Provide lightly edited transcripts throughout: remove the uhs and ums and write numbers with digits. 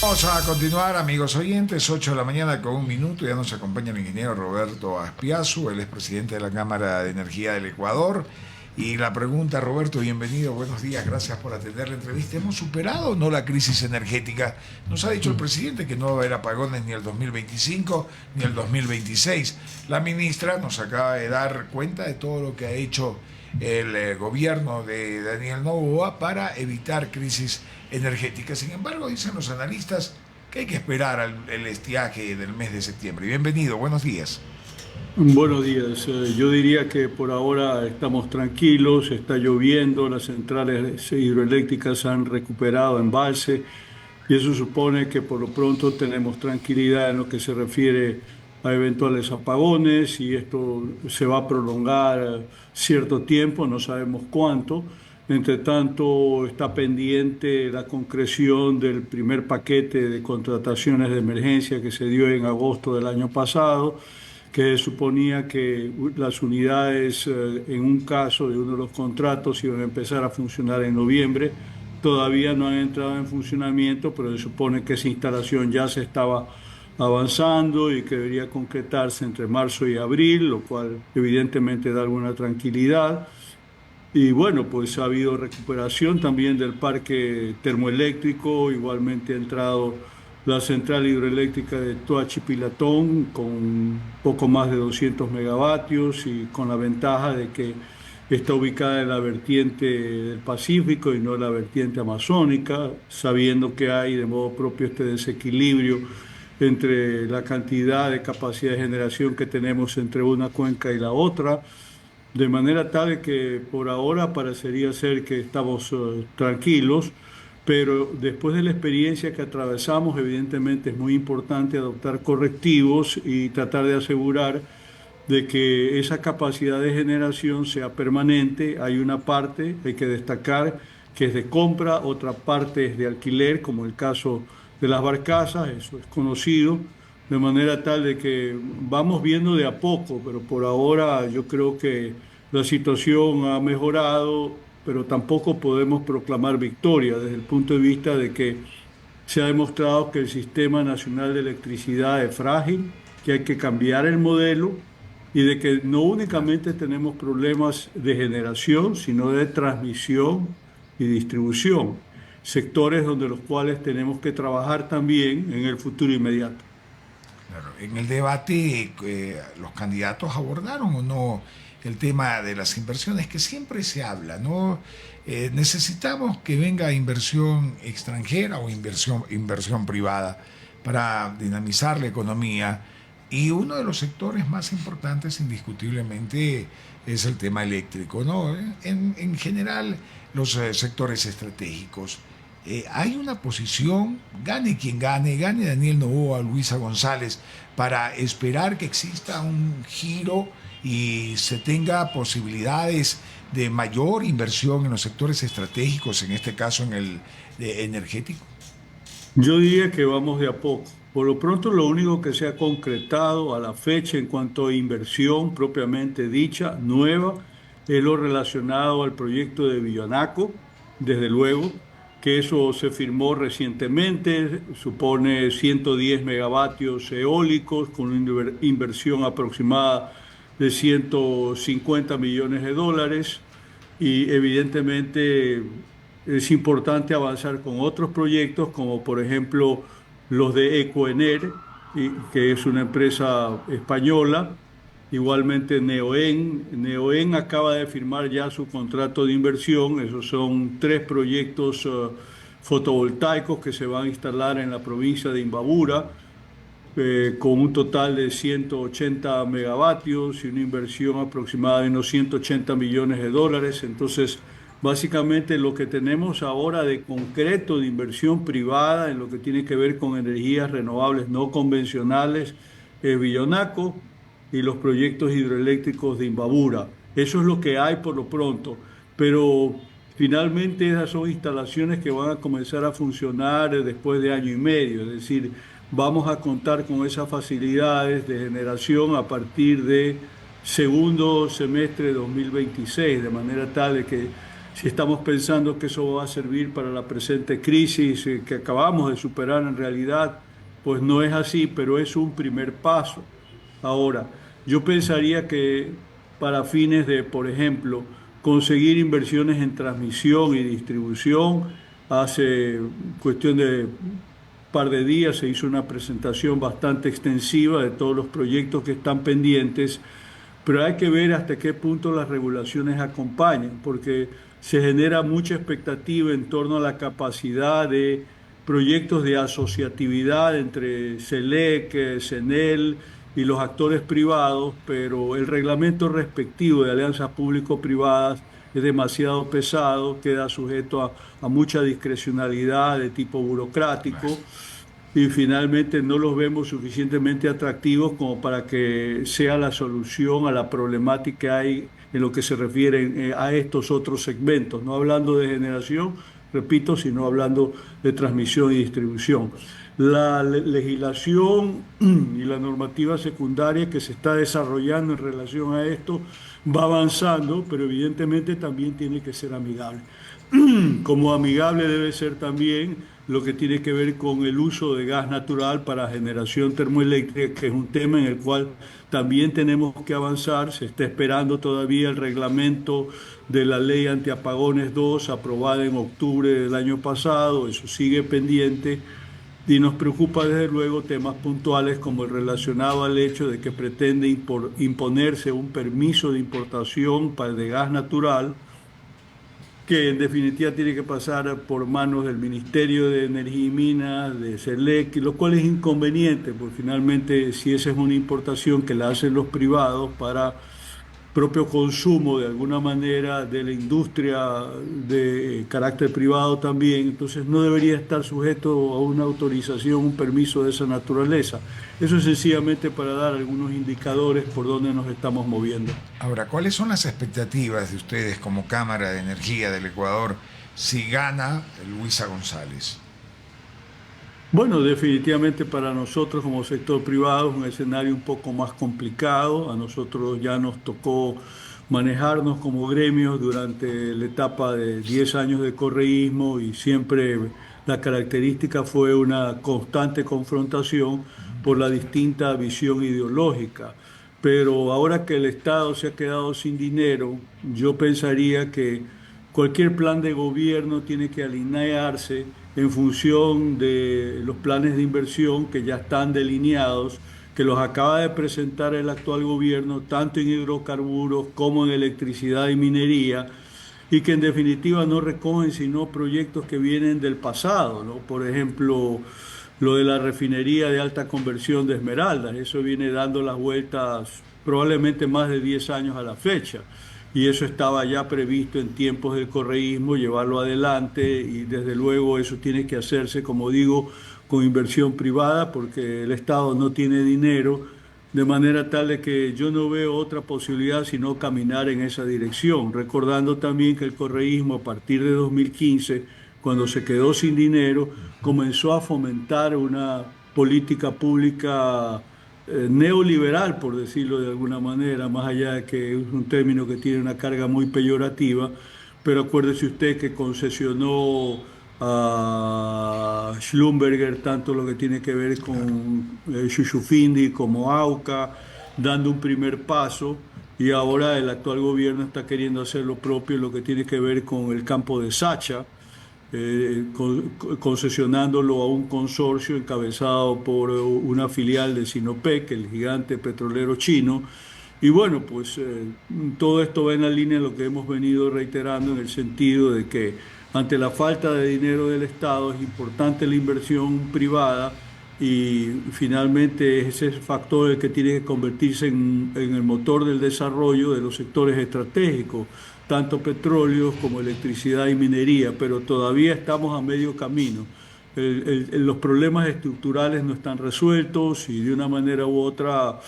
Vamos a continuar, amigos oyentes, 8 de la mañana con un minuto. Ya nos acompaña el ingeniero Roberto Aspiazu, él es presidente de la Cámara de Energía del Ecuador. Y la pregunta, Roberto, bienvenido, buenos días, gracias por atender la entrevista. ¿Hemos superado o no la crisis energética? Nos ha dicho el presidente que no va a haber apagones ni el 2025 ni el 2026. La ministra nos acaba de dar cuenta de todo lo que ha hecho el gobierno de Daniel Noboa para evitar crisis energética. Sin embargo, dicen los analistas que hay que esperar el estiaje del mes de septiembre. Bienvenido, buenos días. Buenos días. Yo diría que por ahora estamos tranquilos, está lloviendo, las centrales hidroeléctricas han recuperado embalse y eso supone que por lo pronto tenemos tranquilidad en lo que se refiere a eventuales apagones y esto se va a prolongar cierto tiempo, no sabemos cuánto. Entre tanto, está pendiente la concreción del primer paquete de contrataciones de emergencia que se dio en agosto del año pasado, que suponía que las unidades, en un caso de uno de los contratos, iban a empezar a funcionar en noviembre. Todavía no han entrado en funcionamiento, pero se supone que esa instalación ya se estaba avanzando y que debería concretarse entre marzo y abril, lo cual evidentemente da alguna tranquilidad. Y bueno, pues ha habido recuperación también del parque termoeléctrico, igualmente ha entrado la central hidroeléctrica de Toachi Pilatón con poco más de 200 megavatios y con la ventaja de que está ubicada en la vertiente del Pacífico y no en la vertiente amazónica, sabiendo que hay de modo propio este desequilibrio entre la cantidad de capacidad de generación que tenemos entre una cuenca y la otra. De manera tal que por ahora parecería ser que estamos tranquilos, pero después de la experiencia que atravesamos, evidentemente es muy importante adoptar correctivos y tratar de asegurar de que esa capacidad de generación sea permanente. Hay una parte, hay que destacar, que es de compra, otra parte es de alquiler, como el caso de las barcazas, eso es conocido, de manera tal de que vamos viendo de a poco, pero por ahora yo creo que la situación ha mejorado, pero tampoco podemos proclamar victoria desde el punto de vista de que se ha demostrado que el Sistema Nacional de Electricidad es frágil, que hay que cambiar el modelo y de que no únicamente tenemos problemas de generación, sino de transmisión y distribución, sectores donde los cuales tenemos que trabajar también en el futuro inmediato. Claro, en el debate, los candidatos abordaron o no el tema de las inversiones, que siempre se habla, ¿no? Necesitamos que venga inversión extranjera o inversión privada para dinamizar la economía. Y uno de los sectores más importantes, indiscutiblemente, es el tema eléctrico, ¿no? En general, los sectores estratégicos. Hay una posición, gane quien gane, gane Daniel Noboa, Luisa González, para esperar que exista un giro y se tenga posibilidades de mayor inversión en los sectores estratégicos, en este caso en el energético. Yo diría que vamos de a poco. Por lo pronto, lo único que se ha concretado a la fecha en cuanto a inversión propiamente dicha, nueva, es lo relacionado al proyecto de Villanaco, desde luego, que eso se firmó recientemente, supone 110 megavatios eólicos con una inversión aproximada de 150 millones de dólares y evidentemente es importante avanzar con otros proyectos, como por ejemplo los de Ecoener, que es una empresa española. Igualmente Neoen. Neoen acaba de firmar ya su contrato de inversión. Esos son tres proyectos fotovoltaicos que se van a instalar en la provincia de Imbabura, con un total de 180 megavatios y una inversión aproximada de unos 180 millones de dólares. Entonces, básicamente lo que tenemos ahora de concreto de inversión privada en lo que tiene que ver con energías renovables no convencionales es Villonaco y los proyectos hidroeléctricos de Imbabura. Eso es lo que hay por lo pronto, pero finalmente esas son instalaciones que van a comenzar a funcionar después de año y medio, es decir, vamos a contar con esas facilidades de generación a partir de segundo semestre de 2026, de manera tal de que si estamos pensando que eso va a servir para la presente crisis que acabamos de superar en realidad, pues no es así, pero es un primer paso. Ahora, yo pensaría que para fines de, por ejemplo, conseguir inversiones en transmisión y distribución, hace cuestión de un par de días se hizo una presentación bastante extensiva de todos los proyectos que están pendientes, pero hay que ver hasta qué punto las regulaciones acompañan, porque se genera mucha expectativa en torno a la capacidad de proyectos de asociatividad entre SELEC, CENEL y los actores privados, pero el reglamento respectivo de alianzas público-privadas es demasiado pesado, queda sujeto a mucha discrecionalidad de tipo burocrático y finalmente no los vemos suficientemente atractivos como para que sea la solución a la problemática que hay en lo que se refiere a estos otros segmentos, no hablando de generación, repito, sino hablando de transmisión y distribución. La legislación y la normativa secundaria que se está desarrollando en relación a esto va avanzando, pero evidentemente también tiene que ser amigable. Como amigable debe ser también lo que tiene que ver con el uso de gas natural para generación termoeléctrica, que es un tema en el cual también tenemos que avanzar. Se está esperando todavía el reglamento de la ley antiapagones 2, aprobada en octubre del año pasado, eso sigue pendiente. Y nos preocupa desde luego temas puntuales como el relacionado al hecho de que pretende imponerse un permiso de importación de gas natural que en definitiva tiene que pasar por manos del Ministerio de Energía y Minas, de SELEC, lo cual es inconveniente, porque finalmente si esa es una importación que la hacen los privados para propio consumo de alguna manera de la industria de carácter privado también, entonces no debería estar sujeto a una autorización, un permiso de esa naturaleza. Eso es sencillamente para dar algunos indicadores por donde nos estamos moviendo. Ahora, ¿cuáles son las expectativas de ustedes como Cámara de Energía del Ecuador si gana Luisa González? Bueno, definitivamente para nosotros como sector privado es un escenario un poco más complicado. A nosotros ya nos tocó manejarnos como gremios durante la etapa de 10 años de correísmo y siempre la característica fue una constante confrontación por la distinta visión ideológica. Pero ahora que el Estado se ha quedado sin dinero, yo pensaría que cualquier plan de gobierno tiene que alinearse en función de los planes de inversión que ya están delineados, que los acaba de presentar el actual gobierno, tanto en hidrocarburos como en electricidad y minería, y que en definitiva no recogen sino proyectos que vienen del pasado, ¿no? Por ejemplo, lo de la refinería de alta conversión de Esmeraldas, eso viene dando las vueltas probablemente más de 10 años a la fecha. Y eso estaba ya previsto en tiempos del correísmo, llevarlo adelante y desde luego eso tiene que hacerse, como digo, con inversión privada porque el Estado no tiene dinero, de manera tal de que yo no veo otra posibilidad sino caminar en esa dirección, recordando también que el correísmo a partir de 2015, cuando se quedó sin dinero, comenzó a fomentar una política pública neoliberal, por decirlo de alguna manera, más allá de que es un término que tiene una carga muy peyorativa, pero acuérdese usted que concesionó a Schlumberger tanto lo que tiene que ver con Shushufindi como Auca, dando un primer paso, y ahora el actual gobierno está queriendo hacer lo propio en lo que tiene que ver con el campo de Sacha, concesionándolo a un consorcio encabezado por una filial de Sinopec, el gigante petrolero chino. Y bueno, pues todo esto va en la línea de lo que hemos venido reiterando en el sentido de que ante la falta de dinero del Estado es importante la inversión privada y finalmente ese es el factor el que tiene que convertirse en el motor del desarrollo de los sectores estratégicos, tanto petróleo como electricidad y minería, pero todavía estamos a medio camino. Los problemas estructurales no están resueltos y de una manera u otra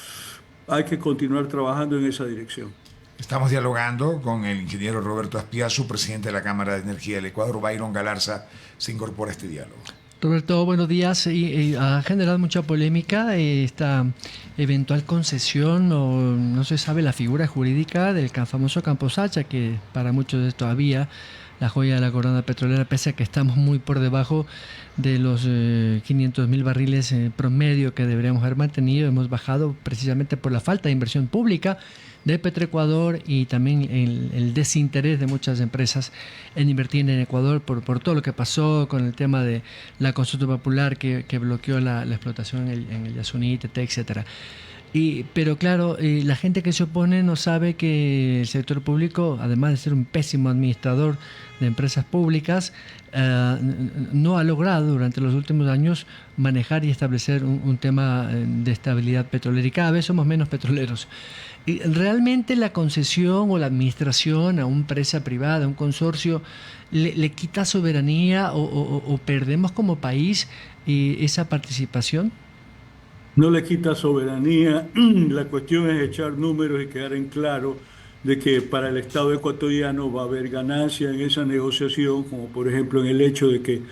hay que continuar trabajando en esa dirección. Estamos dialogando con el ingeniero Roberto Azpiazu, presidente de la Cámara de Energía del Ecuador. Byron Galarza se incorpora a este diálogo. Roberto, buenos días. Ha generado mucha polémica esta eventual concesión, o no se sabe la figura jurídica del famoso Campo Sacha, que para muchos es todavía la joya de la corona petrolera, pese a que estamos muy por debajo de los 500.000 barriles promedio que deberíamos haber mantenido. Hemos bajado precisamente por la falta de inversión pública de Petroecuador y también el desinterés de muchas empresas en invertir en Ecuador por todo lo que pasó con el tema de la consulta popular que bloqueó la explotación en el Yasuní, Tete, etcétera. Pero claro, la gente que se opone no sabe que el sector público, además de ser un pésimo administrador de empresas públicas, no ha logrado durante los últimos años manejar y establecer un tema de estabilidad petrolera, y cada vez somos menos petroleros. Y realmente la concesión o la administración a una empresa privada, a un consorcio, le quita soberanía o perdemos como país esa participación. No le quita soberanía. La cuestión es echar números y quedar en claro de que para el Estado ecuatoriano va a haber ganancia en esa negociación, como por ejemplo en el hecho de que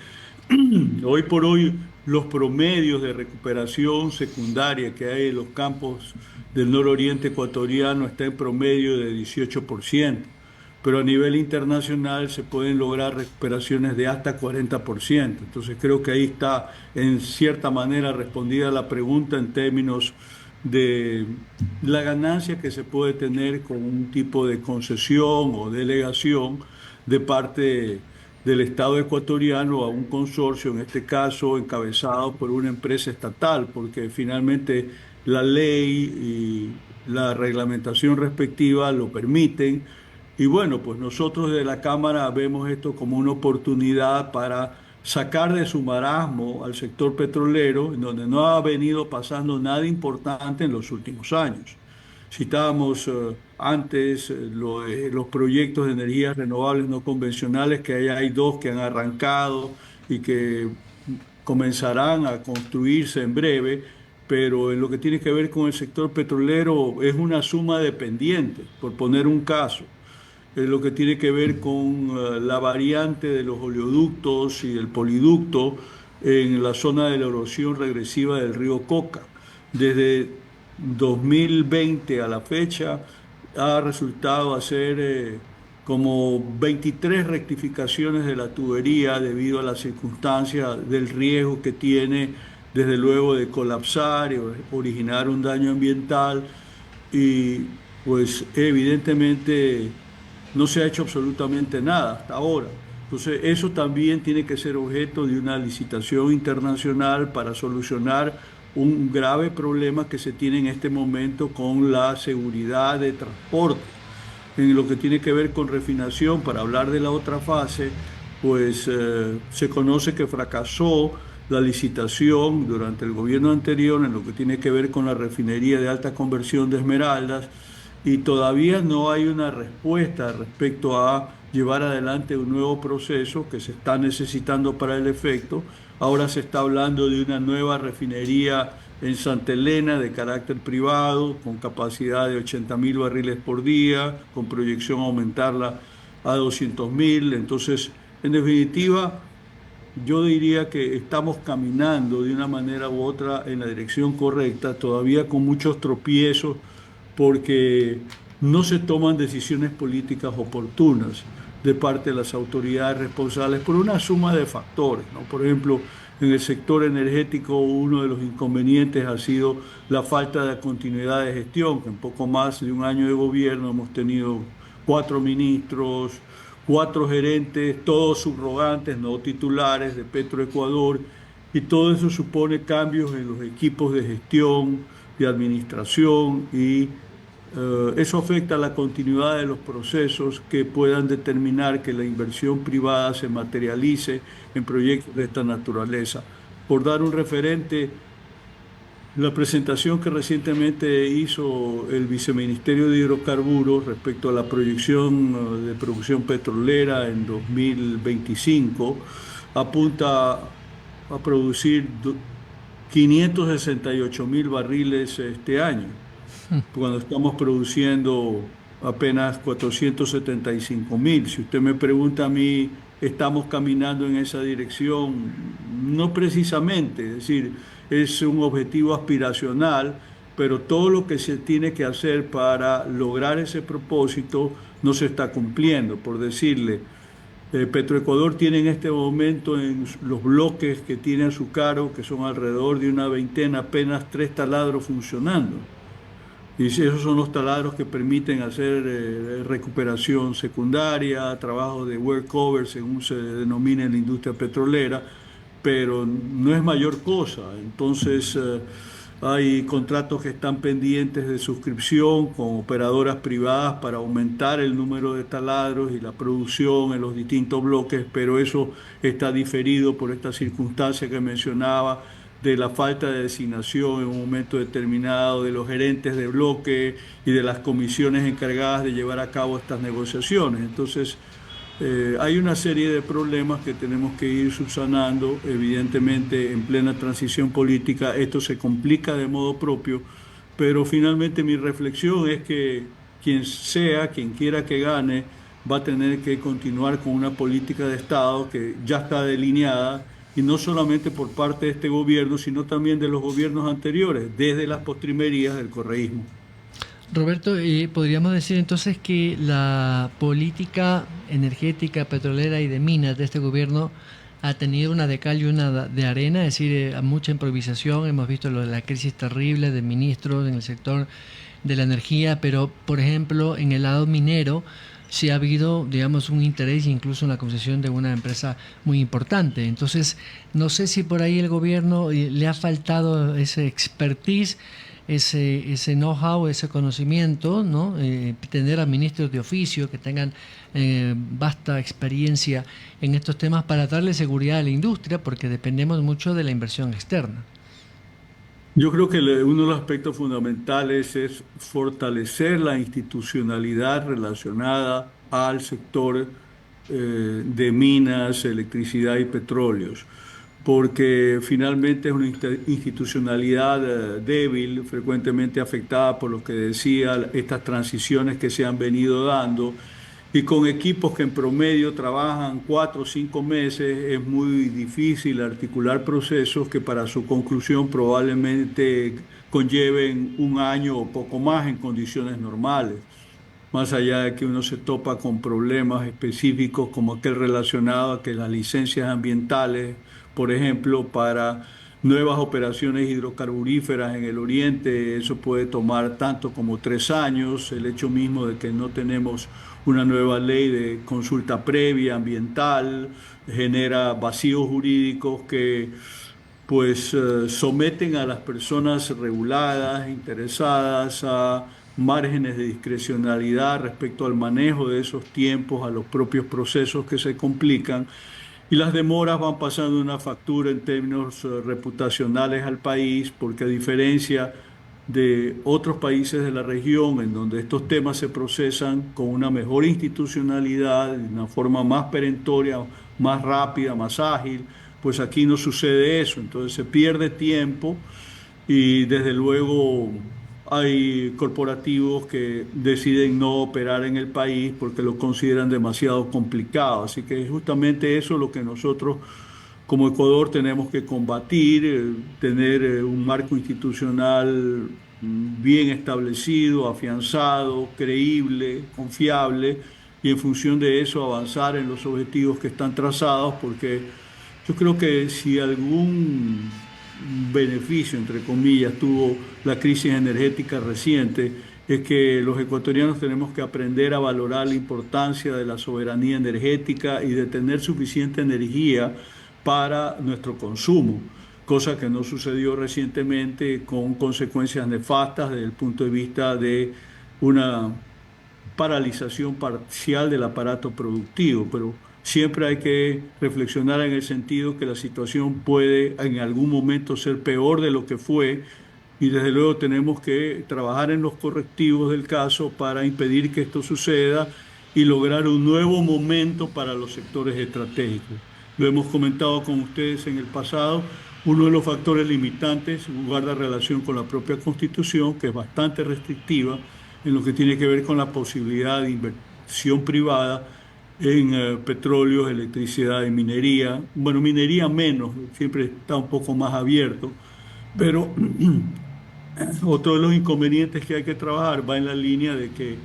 hoy por hoy los promedios de recuperación secundaria que hay en los campos del nororiente ecuatoriano está en promedio de 18%, pero a nivel internacional se pueden lograr recuperaciones de hasta 40%. Entonces creo que ahí está en cierta manera respondida la pregunta en términos de la ganancia que se puede tener con un tipo de concesión o delegación de parte del Estado ecuatoriano a un consorcio, en este caso encabezado por una empresa estatal, porque finalmente la ley y la reglamentación respectiva lo permiten. Y bueno, pues nosotros de la Cámara vemos esto como una oportunidad para sacar de su marasmo al sector petrolero, en donde no ha venido pasando nada importante en los últimos años. Citábamos antes los proyectos de energías renovables no convencionales, que hay dos que han arrancado y que comenzarán a construirse en breve, pero en lo que tiene que ver con el sector petrolero es una suma de pendientes, por poner un caso. Lo que tiene que ver con la variante de los oleoductos y el poliducto en la zona de la erosión regresiva del río Coca. Desde 2020 a la fecha ha resultado hacer como 23 rectificaciones de la tubería debido a las circunstancias del riesgo que tiene, desde luego, de colapsar y originar un daño ambiental, y pues evidentemente no se ha hecho absolutamente nada hasta ahora. Entonces, eso también tiene que ser objeto de una licitación internacional para solucionar un grave problema que se tiene en este momento con la seguridad de transporte. En lo que tiene que ver con refinación, para hablar de la otra fase, pues se conoce que fracasó la licitación durante el gobierno anterior en lo que tiene que ver con la refinería de alta conversión de Esmeraldas, y todavía no hay una respuesta respecto a llevar adelante un nuevo proceso que se está necesitando para el efecto. Ahora se está hablando de una nueva refinería en Santa Elena de carácter privado, con capacidad de 80.000 barriles por día, con proyección a aumentarla a 200.000. Entonces, en definitiva, yo diría que estamos caminando de una manera u otra en la dirección correcta, todavía con muchos tropiezos, porque no se toman decisiones políticas oportunas de parte de las autoridades responsables por una suma de factores, ¿no? Por ejemplo, en el sector energético uno de los inconvenientes ha sido la falta de continuidad de gestión, que en poco más de un año de gobierno hemos tenido 4 ministros, 4 gerentes, todos subrogantes, no titulares, de Petroecuador, y todo eso supone cambios en los equipos de gestión, de administración, y eso afecta a la continuidad de los procesos que puedan determinar que la inversión privada se materialice en proyectos de esta naturaleza. Por dar un referente, la presentación que recientemente hizo el Viceministerio de Hidrocarburos respecto a la proyección de producción petrolera en 2025 apunta a producir 568.000 barriles este año, cuando estamos produciendo apenas 475.000. Si usted me pregunta a mí estamos caminando en esa dirección, no precisamente, es decir, es un objetivo aspiracional, pero todo lo que se tiene que hacer para lograr ese propósito no se está cumpliendo. Por decirle, Petroecuador tiene en este momento en los bloques que tiene a su cargo, que son alrededor de una veintena, apenas 3 taladros funcionando. Y esos son los taladros que permiten hacer recuperación secundaria, trabajo de workover, según se denomina en la industria petrolera, pero no es mayor cosa. Entonces, hay contratos que están pendientes de suscripción con operadoras privadas para aumentar el número de taladros y la producción en los distintos bloques, pero eso está diferido por esta circunstancia que mencionaba de la falta de designación en un momento determinado de los gerentes de bloque y de las comisiones encargadas de llevar a cabo estas negociaciones. Entonces, hay una serie de problemas que tenemos que ir subsanando. Evidentemente, en plena transición política, esto se complica de modo propio, pero finalmente mi reflexión es que quien sea, quien quiera que gane, va a tener que continuar con una política de Estado que ya está delineada, y no solamente por parte de este gobierno, sino también de los gobiernos anteriores, desde las postrimerías del correísmo. Roberto, podríamos decir entonces que la política energética, petrolera y de minas de este gobierno ha tenido una de cal y una de arena, es decir, mucha improvisación. Hemos visto lo de la crisis terrible de ministros en el sector de la energía, pero por ejemplo en el lado minero sí ha habido, digamos, un interés incluso en la concesión de una empresa muy importante. Entonces, no sé si por ahí el gobierno le ha faltado ese expertise, ese know-how, ese conocimiento, ¿no? Tener a ministros de oficio que tengan vasta experiencia en estos temas para darle seguridad a la industria, porque dependemos mucho de la inversión externa. Yo creo que uno de los aspectos fundamentales es fortalecer la institucionalidad relacionada al sector de minas, electricidad y petróleos, porque finalmente es una institucionalidad débil, frecuentemente afectada por lo que decía, estas transiciones que se han venido dando, y con equipos que en promedio trabajan 4 o 5 meses, es muy difícil articular procesos que para su conclusión probablemente conlleven 1 año o poco más en condiciones normales. Más allá de que uno se topa con problemas específicos como aquel relacionado a que las licencias ambientales, por ejemplo, para nuevas operaciones hidrocarburíferas en el oriente, eso puede tomar tanto como 3 años. El hecho mismo de que no tenemos una nueva ley de consulta previa ambiental genera vacíos jurídicos que pues someten a las personas reguladas, interesadas, a márgenes de discrecionalidad respecto al manejo de esos tiempos, a los propios procesos que se complican, y las demoras van pasando una factura en términos reputacionales al país, porque a diferencia de otros países de la región en donde estos temas se procesan con una mejor institucionalidad, de una forma más perentoria, más rápida, más ágil, pues aquí no sucede eso. Entonces se pierde tiempo y desde luego hay corporativos que deciden no operar en el país porque lo consideran demasiado complicado. Así que es justamente eso lo que nosotros como Ecuador tenemos que combatir, tener un marco institucional bien establecido, afianzado, creíble, confiable, y en función de eso avanzar en los objetivos que están trazados, porque yo creo que si algún beneficio, entre comillas, tuvo la crisis energética reciente, es que los ecuatorianos tenemos que aprender a valorar la importancia de la soberanía energética y de tener suficiente energía para nuestro consumo, cosa que no sucedió recientemente, con consecuencias nefastas desde el punto de vista de una paralización parcial del aparato productivo. Pero siempre hay que reflexionar en el sentido que la situación puede en algún momento ser peor de lo que fue, y desde luego tenemos que trabajar en los correctivos del caso para impedir que esto suceda y lograr un nuevo momento para los sectores estratégicos. Lo hemos comentado con ustedes en el pasado. Uno de los factores limitantes guarda relación con la propia Constitución, que es bastante restrictiva en lo que tiene que ver con la posibilidad de inversión privada en petróleos, electricidad y minería. Bueno, minería menos, siempre está un poco más abierto, pero otro de los inconvenientes que hay que trabajar va en la línea de que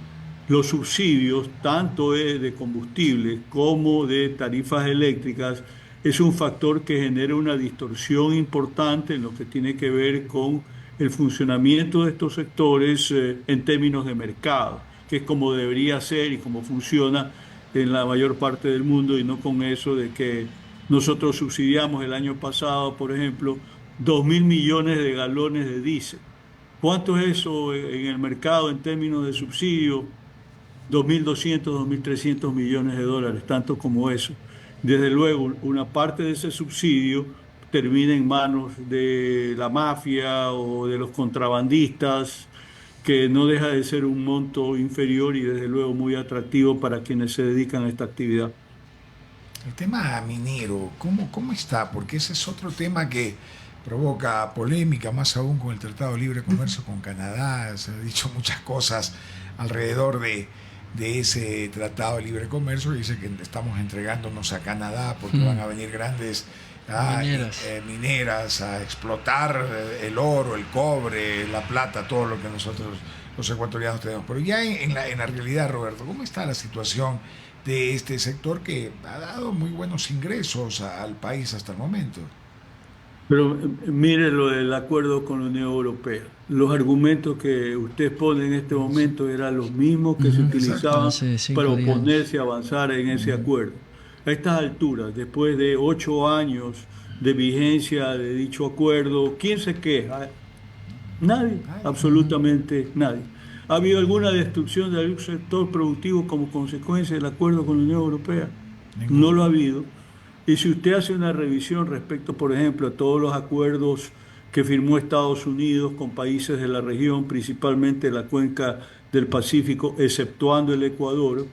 los subsidios, tanto de combustible como de tarifas eléctricas, es un factor que genera una distorsión importante en lo que tiene que ver con el funcionamiento de estos sectores en términos de mercado, que es como debería ser y como funciona en la mayor parte del mundo, y no con eso de que nosotros subsidiamos el año pasado, por ejemplo, 2.000 millones de galones de diésel. ¿Cuánto es eso en el mercado en términos de subsidio? 2.200, 2.300 millones de dólares, tanto como eso. Desde luego, una parte de ese subsidio termina en manos de la mafia o de los contrabandistas, que no deja de ser un monto inferior y desde luego muy atractivo para quienes se dedican a esta actividad. El tema minero, ¿cómo está? Porque ese es otro tema que provoca polémica, más aún con el Tratado de Libre Comercio con Canadá. Se han dicho muchas cosas alrededor de ese Tratado de Libre Comercio. Dice que estamos entregándonos a Canadá porque van a venir grandes mineras a explotar el oro, el cobre, la plata, todo lo que nosotros los ecuatorianos tenemos. Pero ya en la realidad, Roberto, ¿cómo está la situación de este sector que ha dado muy buenos ingresos al país hasta el momento? Pero mire lo del acuerdo con la Unión Europea. Los argumentos que usted pone en este momento eran los mismos que se Exacto. utilizaban Hace para 5 días. oponerse a avanzar en ese acuerdo. A estas alturas, después de 8 años de vigencia de dicho acuerdo, ¿quién se queja? Nadie, absolutamente nadie. ¿Ha habido alguna destrucción de algún sector productivo como consecuencia del acuerdo con la Unión Europea? No Ninguno. lo ha habido. Y si usted hace una revisión respecto, por ejemplo, a todos los acuerdos que firmó Estados Unidos con países de la región, principalmente la cuenca del Pacífico, exceptuando el Ecuador,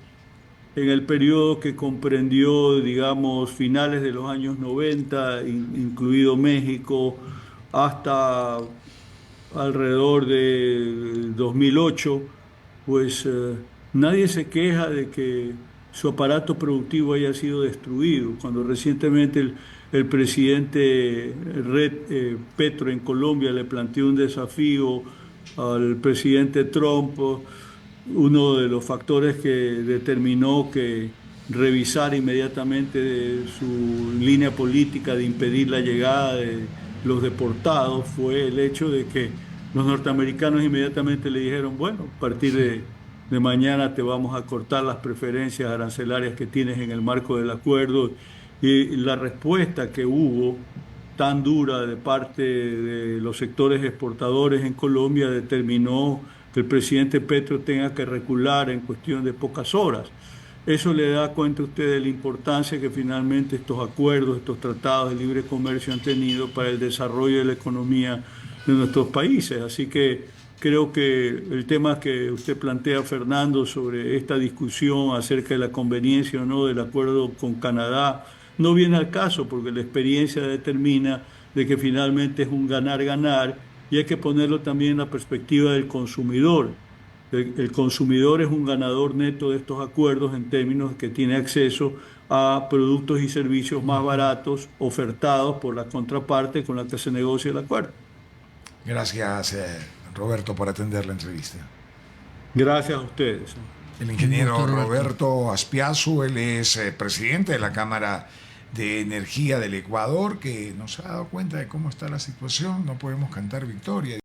en el periodo que comprendió, digamos, finales de los años 90, incluido México, hasta alrededor de 2008, pues nadie se queja de que su aparato productivo haya sido destruido. Cuando recientemente el presidente Petro en Colombia le planteó un desafío al presidente Trump, uno de los factores que determinó que revisar inmediatamente su línea política de impedir la llegada de los deportados fue el hecho de que los norteamericanos inmediatamente le dijeron, bueno, a partir de mañana te vamos a cortar las preferencias arancelarias que tienes en el marco del acuerdo. Y la respuesta que hubo tan dura de parte de los sectores exportadores en Colombia determinó que el presidente Petro tenga que recular en cuestión de pocas horas. Eso le da cuenta a usted de la importancia que finalmente estos acuerdos, estos tratados de libre comercio han tenido para el desarrollo de la economía de nuestros países. Así que creo que el tema que usted plantea, Fernando, sobre esta discusión acerca de la conveniencia o no del acuerdo con Canadá, no viene al caso porque la experiencia determina de que finalmente es un ganar-ganar y hay que ponerlo también en la perspectiva del consumidor. El consumidor es un ganador neto de estos acuerdos en términos de que tiene acceso a productos y servicios más baratos ofertados por la contraparte con la que se negocia el acuerdo. Gracias, Roberto, por atender la entrevista. Gracias a ustedes. El ingeniero Un gusto, Roberto. Roberto Aspiazu, él es presidente de la Cámara de Energía del Ecuador, que nos ha dado cuenta de cómo está la situación. No podemos cantar victoria.